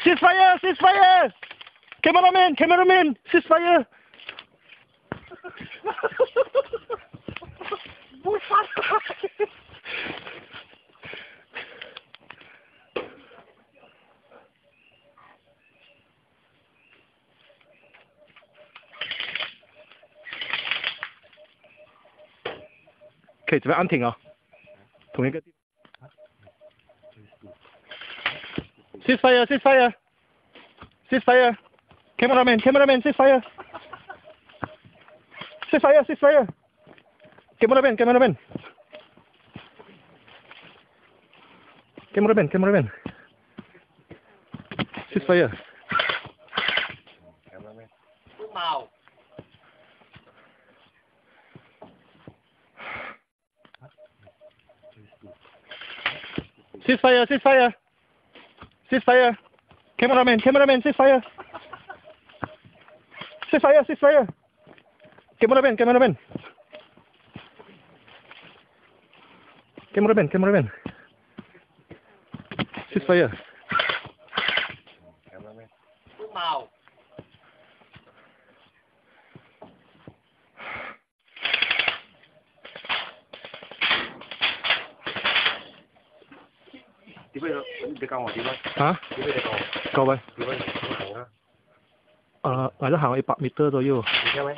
Ceasefire! Ceasefire! Cameraman! Cameraman! Ceasefire! Bullfire! 可以这边按停啊，同一个地方。Ceasefire! Ceasefire! Ceasefire! Cameraman! Cameraman! Ceasefire! Ceasefire! Ceasefire! Cameraman! Cameraman! Cameraman! Cameraman! Ceasefire! Cameraman. Màu. Ceasefire! Ceasefire! Ceasefire! Cameraman! Cameraman! Ceasefire! Ceasefire! Ceasefire! Cameraman! Cameraman! Cameraman! Cameraman! Ceasefire! Cameraman. Màu. Đi bây giờ đi câu đi bây. Hả? Đi bây giờ câu. Câu vậy? Đi bây giờ câu đó. Ở đó hàng 100 meter thôi vô. Đi theo mấy.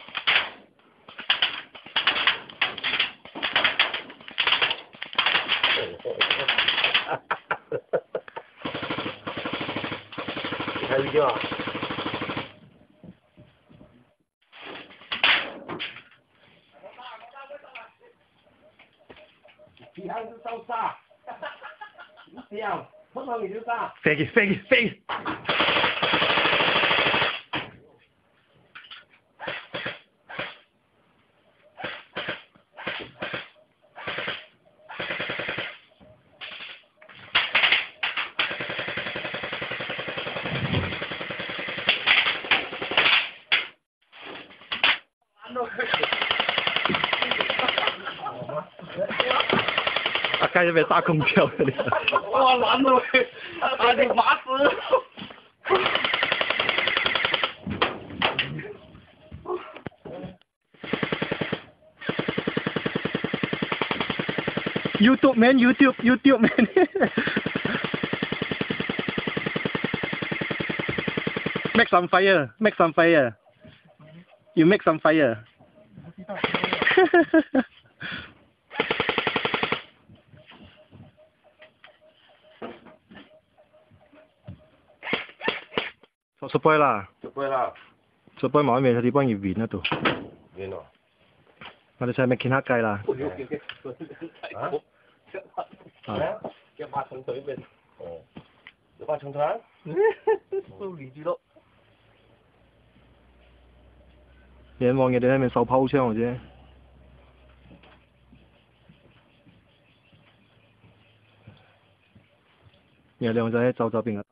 Hay chưa? Chị ăn sao xa? Theo, không hơn gì nữa ta. Fake it, fake it, fake it. Cái về ta không chịu đi. Wow, loạn rồi. Ai đi mát nữa. YouTube man, YouTube man. Make some fire, make some fire. You make some fire. Support lah. Support lah. Support mọi người thì bao nhiêu vịt nữa tụ. Vịt rồi. Mà sẽ make khá cay là. Hả? Cái ba tháng tới bên. Cái ba tháng tháng. Tôi lý gì đó. 人望人哋喺面受拋槍嘅啫。有兩仔喺周邊嘅。